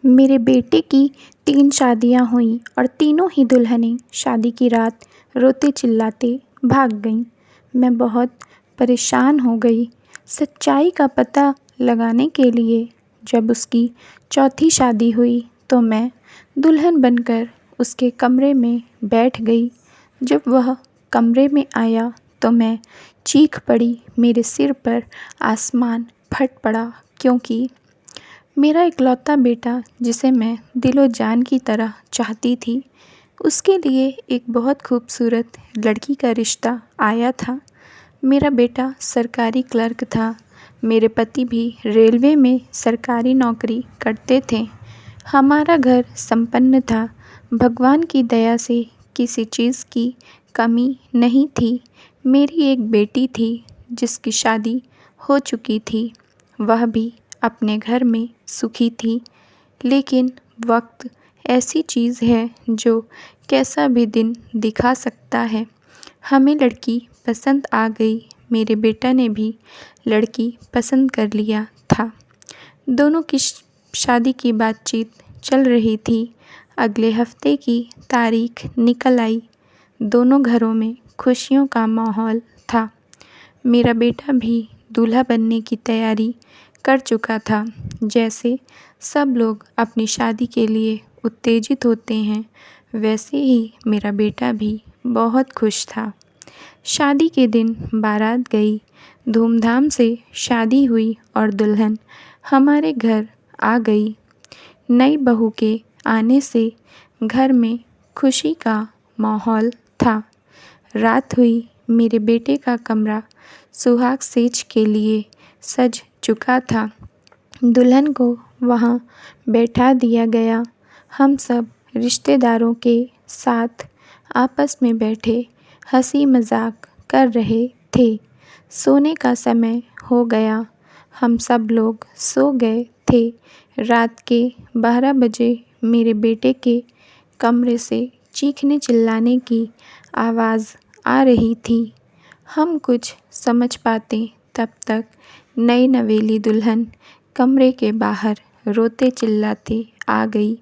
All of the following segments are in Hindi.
मेरे बेटे की 3 शादियां हुईं और तीनों ही दुल्हनें शादी की रात रोते चिल्लाते भाग गईं। मैं बहुत परेशान हो गई। सच्चाई का पता लगाने के लिए जब उसकी चौथी शादी हुई तो मैं दुल्हन बनकर उसके कमरे में बैठ गई। जब वह कमरे में आया तो मैं चीख पड़ी। मेरे सिर पर आसमान फट पड़ा, क्योंकि मेरा इकलौता बेटा, जिसे मैं दिलो जान की तरह चाहती थी, उसके लिए एक बहुत खूबसूरत लड़की का रिश्ता आया था। मेरा बेटा सरकारी क्लर्क था। मेरे पति भी रेलवे में सरकारी नौकरी करते थे। हमारा घर संपन्न था। भगवान की दया से किसी चीज़ की कमी नहीं थी। मेरी एक बेटी थी जिसकी शादी हो चुकी थी। वह भी अपने घर में सुखी थी। लेकिन वक्त ऐसी चीज़ है जो कैसा भी दिन दिखा सकता है। हमें लड़की पसंद आ गई। मेरे बेटा ने भी लड़की पसंद कर लिया था। दोनों की शादी की बातचीत चल रही थी। अगले हफ्ते की तारीख निकल आई। दोनों घरों में खुशियों का माहौल था। मेरा बेटा भी दूल्हा बनने की तैयारी कर चुका था। जैसे सब लोग अपनी शादी के लिए उत्तेजित होते हैं, वैसे ही मेरा बेटा भी बहुत खुश था। शादी के दिन बारात गई। धूमधाम से शादी हुई और दुल्हन हमारे घर आ गई। नई बहू के आने से घर में खुशी का माहौल था। रात हुई। मेरे बेटे का कमरा सुहाग सेज के लिए सज चुका था। दुल्हन को वहाँ बैठा दिया गया। हम सब रिश्तेदारों के साथ आपस में बैठे हंसी मजाक कर रहे थे। सोने का समय हो गया। हम सब लोग सो गए थे। रात के 12 बजे मेरे बेटे के कमरे से चीखने चिल्लाने की आवाज़ आ रही थी। हम कुछ समझ पाते तब तक नई नवेली दुल्हन कमरे के बाहर रोते चिल्लाते आ गई।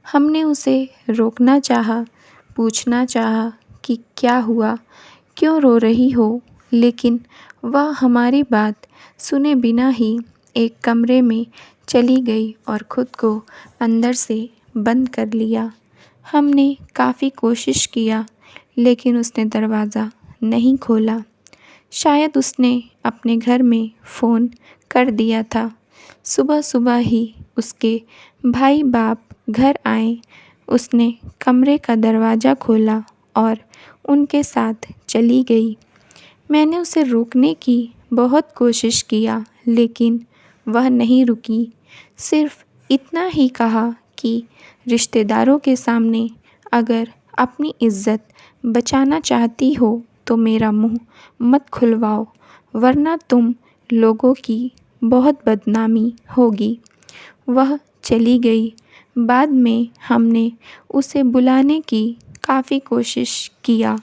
हमने उसे रोकना चाहा, पूछना चाहा कि क्या हुआ, क्यों रो रही हो, लेकिन वह हमारी बात सुने बिना ही एक कमरे में चली गई और ख़ुद को अंदर से बंद कर लिया। हमने काफ़ी कोशिश किया, लेकिन उसने दरवाज़ा नहीं खोला। शायद उसने अपने घर में फ़ोन कर दिया था। सुबह सुबह ही उसके भाई बाप घर आए। उसने कमरे का दरवाज़ा खोला और उनके साथ चली गई। मैंने उसे रोकने की बहुत कोशिश किया, लेकिन वह नहीं रुकी। सिर्फ इतना ही कहा कि रिश्तेदारों के सामने अगर अपनी इज़्ज़त बचाना चाहती हो तो मेरा मुंह मत खुलवाओ, वरना तुम लोगों की बहुत बदनामी होगी। वह चली गई। बाद में हमने उसे बुलाने की काफ़ी कोशिश किया,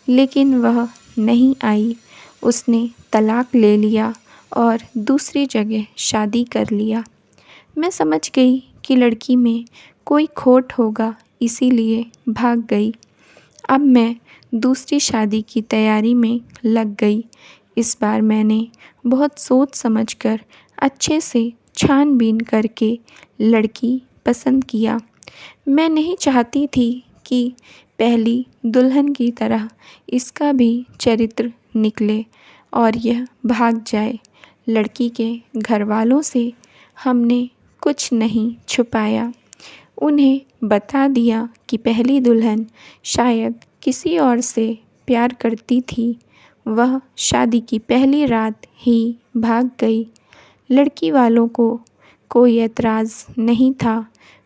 लेकिन वह नहीं आई। उसने तलाक ले लिया और दूसरी जगह शादी कर लिया। मैं समझ गई कि लड़की में कोई खोट होगा, इसीलिए भाग गई। अब मैं दूसरी शादी की तैयारी में लग गई। इस बार मैंने बहुत सोच समझकर अच्छे से छानबीन करके लड़की पसंद किया। मैं नहीं चाहती थी कि पहली दुल्हन की तरह इसका भी चरित्र निकले और यह भाग जाए। लड़की के घर वालों से हमने कुछ नहीं छुपाया। उन्हें बता दिया कि पहली दुल्हन शायद किसी और से प्यार करती थी। वह शादी की पहली रात ही भाग गई। लड़की वालों को कोई एतराज़ नहीं था।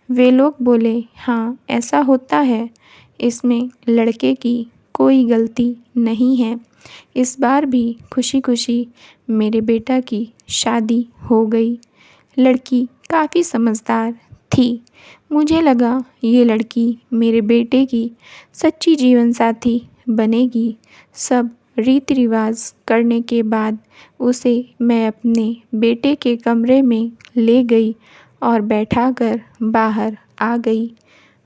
वे लोग बोले, हाँ ऐसा होता है, इसमें लड़के की कोई गलती नहीं है। इस बार भी खुशी खुशी मेरे बेटा की शादी हो गई। लड़की काफ़ी समझदार थी। मुझे लगा ये लड़की मेरे बेटे की सच्ची जीवन साथी बनेगी। सब रीति रिवाज करने के बाद उसे मैं अपने बेटे के कमरे में ले गई और बैठाकर बाहर आ गई।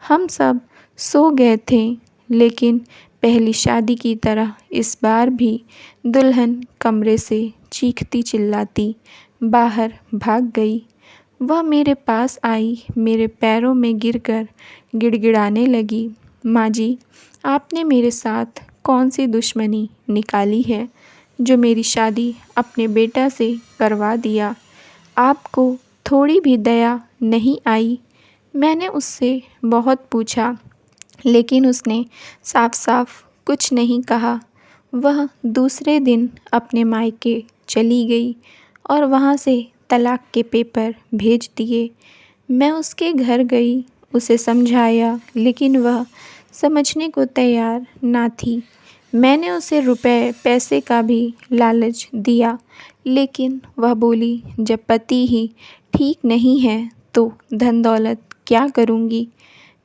हम सब सो गए थे, लेकिन पहली शादी की तरह इस बार भी दुल्हन कमरे से चीखती चिल्लाती बाहर भाग गई। वह मेरे पास आई, मेरे पैरों में गिरकर गिड़गिड़ाने लगी, माँ जी, आपने मेरे साथ कौन सी दुश्मनी निकाली है जो मेरी शादी अपने बेटा से करवा दिया? आपको थोड़ी भी दया नहीं आई? मैंने उससे बहुत पूछा, लेकिन उसने साफ साफ कुछ नहीं कहा। वह दूसरे दिन अपने मायके चली गई और वहाँ से तलाक के पेपर भेज दिए। मैं उसके घर गई, उसे समझाया, लेकिन वह समझने को तैयार ना थी। मैंने उसे रुपए पैसे का भी लालच दिया, लेकिन वह बोली, जब पति ही ठीक नहीं है तो धन दौलत क्या करूँगी।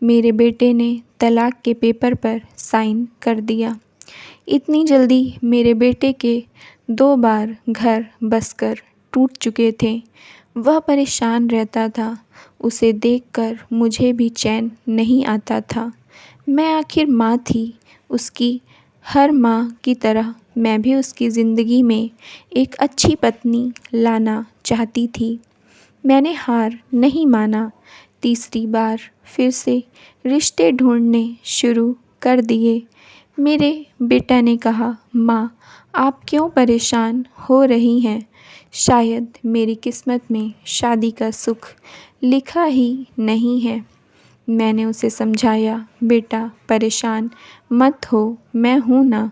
मेरे बेटे ने तलाक के पेपर पर साइन कर दिया। इतनी जल्दी मेरे बेटे के 2 बार घर बसकर टूट चुके थे। वह परेशान रहता था, उसे देखकर मुझे भी चैन नहीं आता था। मैं आखिर माँ थी उसकी, हर माँ की तरह मैं भी उसकी ज़िंदगी में एक अच्छी पत्नी लाना चाहती थी। मैंने हार नहीं माना। तीसरी बार फिर से रिश्ते ढूंढने शुरू कर दिए। मेरे बेटा ने कहा, माँ, आप क्यों परेशान हो रही हैं? शायद मेरी किस्मत में शादी का सुख लिखा ही नहीं है। मैंने उसे समझाया, बेटा परेशान मत हो, मैं हूँ ना।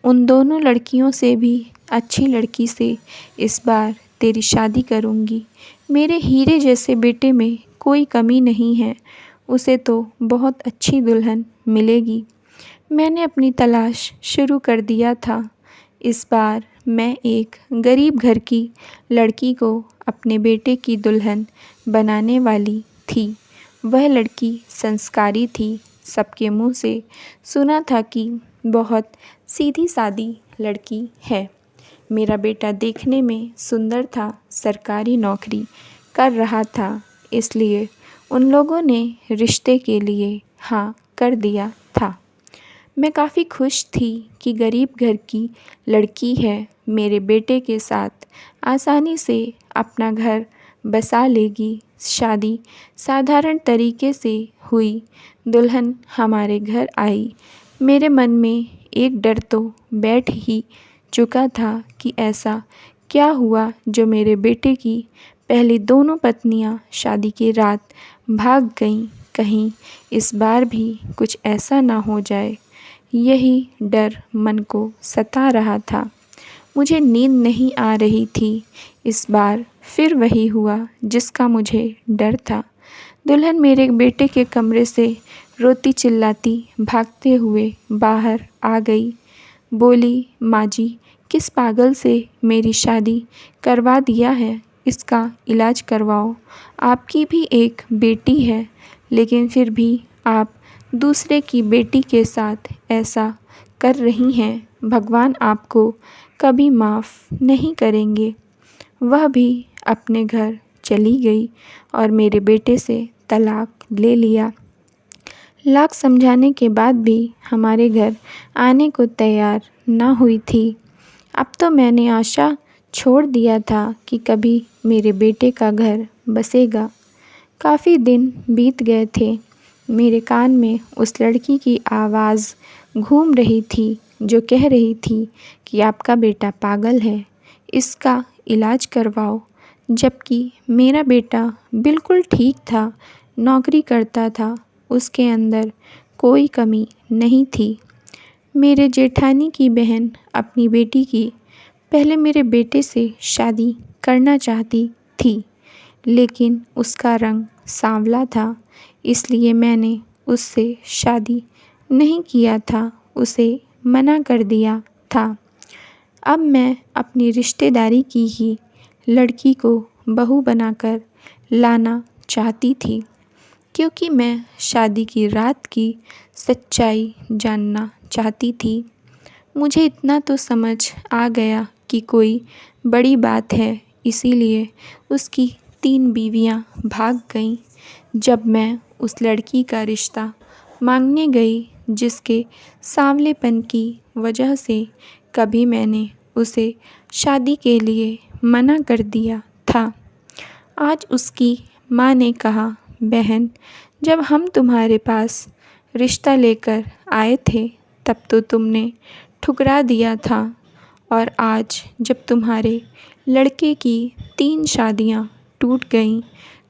उन दोनों लड़कियों से भी अच्छी लड़की से इस बार तेरी शादी करूँगी। मेरे हीरे जैसे बेटे में कोई कमी नहीं है, उसे तो बहुत अच्छी दुल्हन मिलेगी। मैंने अपनी तलाश शुरू कर दिया था। इस बार मैं एक गरीब घर की लड़की को अपने बेटे की दुल्हन बनाने वाली थी। वह लड़की संस्कारी थी। सबके मुँह से सुना था कि बहुत सीधी सादी लड़की है। मेरा बेटा देखने में सुंदर था, सरकारी नौकरी कर रहा था, इसलिए उन लोगों ने रिश्ते के लिए हाँ कर दिया था। मैं काफ़ी खुश थी कि गरीब घर की लड़की है, मेरे बेटे के साथ आसानी से अपना घर बसा लेगी। शादी साधारण तरीके से हुई। दुल्हन हमारे घर आई। मेरे मन में एक डर तो बैठ ही चुका था कि ऐसा क्या हुआ जो मेरे बेटे की पहली दोनों पत्नियां शादी की रात भाग गईं। कहीं इस बार भी कुछ ऐसा ना हो जाए, यही डर मन को सता रहा था। मुझे नींद नहीं आ रही थी। इस बार फिर वही हुआ जिसका मुझे डर था। दुल्हन मेरे बेटे के कमरे से रोती चिल्लाती भागते हुए बाहर आ गई। बोली, माँ जी, किस पागल से मेरी शादी करवा दिया है, इसका इलाज करवाओ। आपकी भी एक बेटी है, लेकिन फिर भी आप दूसरे की बेटी के साथ ऐसा कर रही हैं। भगवान आपको कभी माफ़ नहीं करेंगे। वह भी अपने घर चली गई और मेरे बेटे से तलाक ले लिया। लाख समझाने के बाद भी हमारे घर आने को तैयार ना हुई थी। अब तो मैंने आशा छोड़ दिया था कि कभी मेरे बेटे का घर बसेगा। काफ़ी दिन बीत गए थे। मेरे कान में उस लड़की की आवाज़ घूम रही थी जो कह रही थी कि आपका बेटा पागल है, इसका इलाज करवाओ। जबकि मेरा बेटा बिल्कुल ठीक था, नौकरी करता था, उसके अंदर कोई कमी नहीं थी। मेरे जेठानी की बहन अपनी बेटी की पहले मेरे बेटे से शादी करना चाहती थी, लेकिन उसका रंग सांवला था, इसलिए मैंने उससे शादी नहीं किया था, उसे मना कर दिया था। अब मैं अपनी रिश्तेदारी की ही लड़की को बहू बनाकर लाना चाहती थी, क्योंकि मैं शादी की रात की सच्चाई जानना चाहती थी। मुझे इतना तो समझ आ गया कि कोई बड़ी बात है, इसीलिए उसकी 3 बीवियां भाग गईं जब मैं उस लड़की का रिश्ता मांगने गई जिसके सांवलेपन की वजह से कभी मैंने उसे शादी के लिए मना कर दिया था। आज उसकी माँ ने कहा, बहन, जब हम तुम्हारे पास रिश्ता लेकर आए थे तब तो तुमने ठुकरा दिया था, और आज जब तुम्हारे लड़के की 3 शादियाँ टूट गईं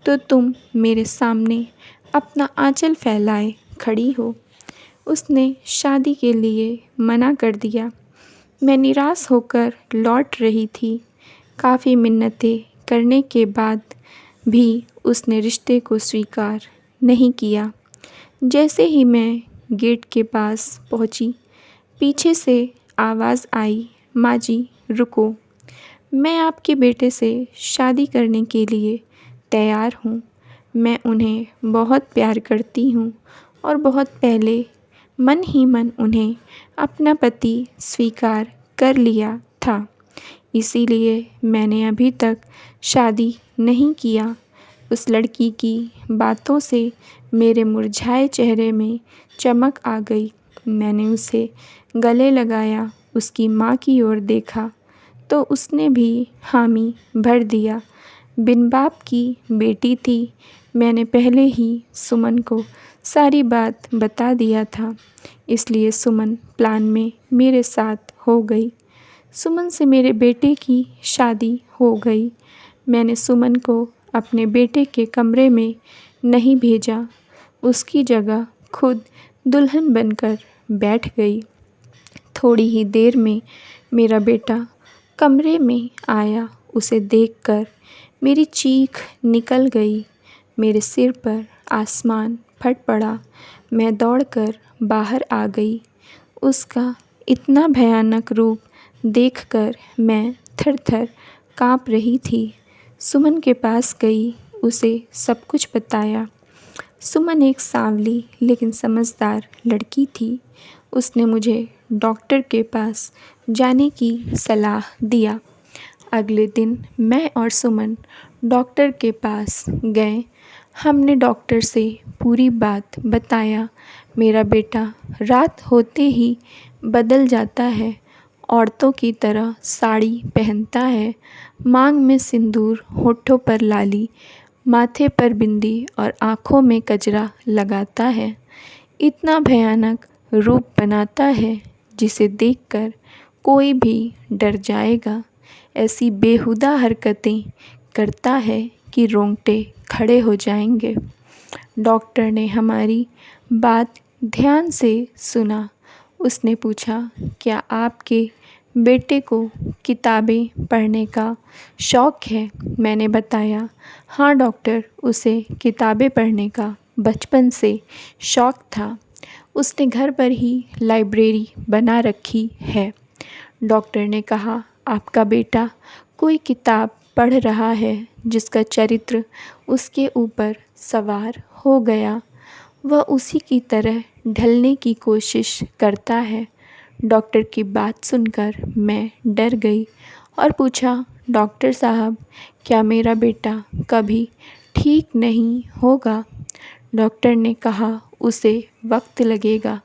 तो तुम मेरे सामने अपना आंचल फैलाए खड़ी हो। उसने शादी के लिए मना कर दिया। मैं निराश होकर लौट रही थी। काफ़ी मिन्नतें करने के बाद भी उसने रिश्ते को स्वीकार नहीं किया। जैसे ही मैं गेट के पास पहुंची, पीछे से आवाज़ आई, माँ जी रुको, मैं आपके बेटे से शादी करने के लिए तैयार हूँ। मैं उन्हें बहुत प्यार करती हूँ और बहुत पहले मन ही मन उन्हें अपना पति स्वीकार कर लिया था। इसीलिए मैंने अभी तक शादी नहीं किया। उस लड़की की बातों से मेरे मुरझाए चेहरे में चमक आ गई। मैंने उसे गले लगाया, उसकी माँ की ओर देखा तो उसने भी हामी भर दिया। बिन बाप की बेटी थी। मैंने पहले ही सुमन को सारी बात बता दिया था, इसलिए सुमन प्लान में मेरे साथ हो गई। सुमन से मेरे बेटे की शादी हो गई। मैंने सुमन को अपने बेटे के कमरे में नहीं भेजा, उसकी जगह खुद दुल्हन बनकर बैठ गई। थोड़ी ही देर में मेरा बेटा कमरे में आया। उसे देखकर मेरी चीख निकल गई। मेरे सिर पर आसमान फट पड़ा। मैं दौड़कर बाहर आ गई। उसका इतना भयानक रूप देखकर मैं थर-थर काँप रही थी। सुमन के पास गई, उसे सब कुछ बताया। सुमन एक सांवली लेकिन समझदार लड़की थी। उसने मुझे डॉक्टर के पास जाने की सलाह दिया। अगले दिन मैं और सुमन डॉक्टर के पास गए। हमने डॉक्टर से पूरी बात बताया। मेरा बेटा रात होते ही बदल जाता है, औरतों की तरह साड़ी पहनता है, मांग में सिंदूर, होठों पर लाली, माथे पर बिंदी और आँखों में कजरा लगाता है। इतना भयानक रूप बनाता है जिसे देखकर कोई भी डर जाएगा। ऐसी बेहुदा हरकतें करता है कि रोंगटे खड़े हो जाएंगे। डॉक्टर ने हमारी बात ध्यान से सुना। उसने पूछा, क्या आपके बेटे को किताबें पढ़ने का शौक़ है? मैंने बताया, हाँ डॉक्टर, उसे किताबें पढ़ने का बचपन से शौक़ था। उसने घर पर ही लाइब्रेरी बना रखी है। डॉक्टर ने कहा, आपका बेटा कोई किताब पढ़ रहा है जिसका चरित्र उसके ऊपर सवार हो गया। वह उसी की तरह ढलने की कोशिश करता है। डॉक्टर की बात सुनकर मैं डर गई और पूछा, डॉक्टर साहब, क्या मेरा बेटा कभी ठीक नहीं होगा? डॉक्टर ने कहा, उसे वक्त लगेगा।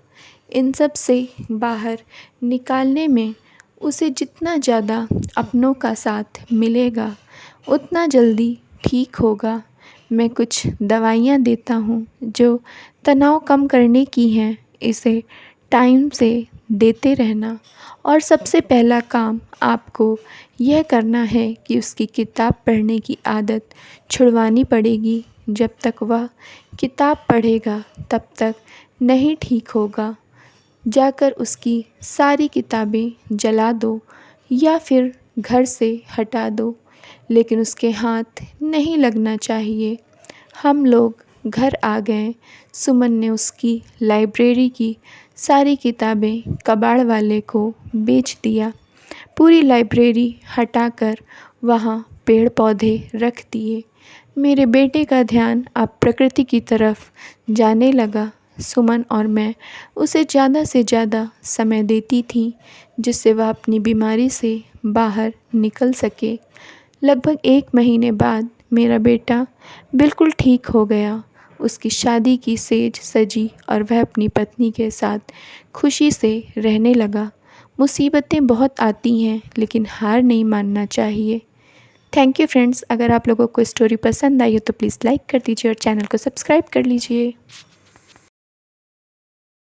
इन सब से बाहर निकालने में उसे जितना ज़्यादा अपनों का साथ मिलेगा उतना जल्दी ठीक होगा। मैं कुछ दवाइयाँ देता हूँ जो तनाव कम करने की हैं। इसे टाइम से देते रहना, और सबसे पहला काम आपको यह करना है कि उसकी किताब पढ़ने की आदत छुड़वानी पड़ेगी। जब तक वह किताब पढ़ेगा तब तक नहीं ठीक होगा। जाकर उसकी सारी किताबें जला दो या फिर घर से हटा दो, लेकिन उसके हाथ नहीं लगना चाहिए। हम लोग घर आ गए। सुमन ने उसकी लाइब्रेरी की सारी किताबें कबाड़ वाले को बेच दिया। पूरी लाइब्रेरी हटाकर वहाँ पेड़ पौधे रख दिए। मेरे बेटे का ध्यान अब प्रकृति की तरफ जाने लगा। सुमन और मैं उसे ज़्यादा से ज़्यादा समय देती थी जिससे वह अपनी बीमारी से बाहर निकल सके। लगभग 1 महीने बाद मेरा बेटा बिल्कुल ठीक हो गया। उसकी शादी की सेज सजी और वह अपनी पत्नी के साथ खुशी से रहने लगा। मुसीबतें बहुत आती हैं, लेकिन हार नहीं मानना चाहिए। Thank you friends. अगर आप लोगों को स्टोरी पसंद आई हो तो प्लीज़ लाइक कर दीजिए और चैनल को सब्सक्राइब कर लीजिए।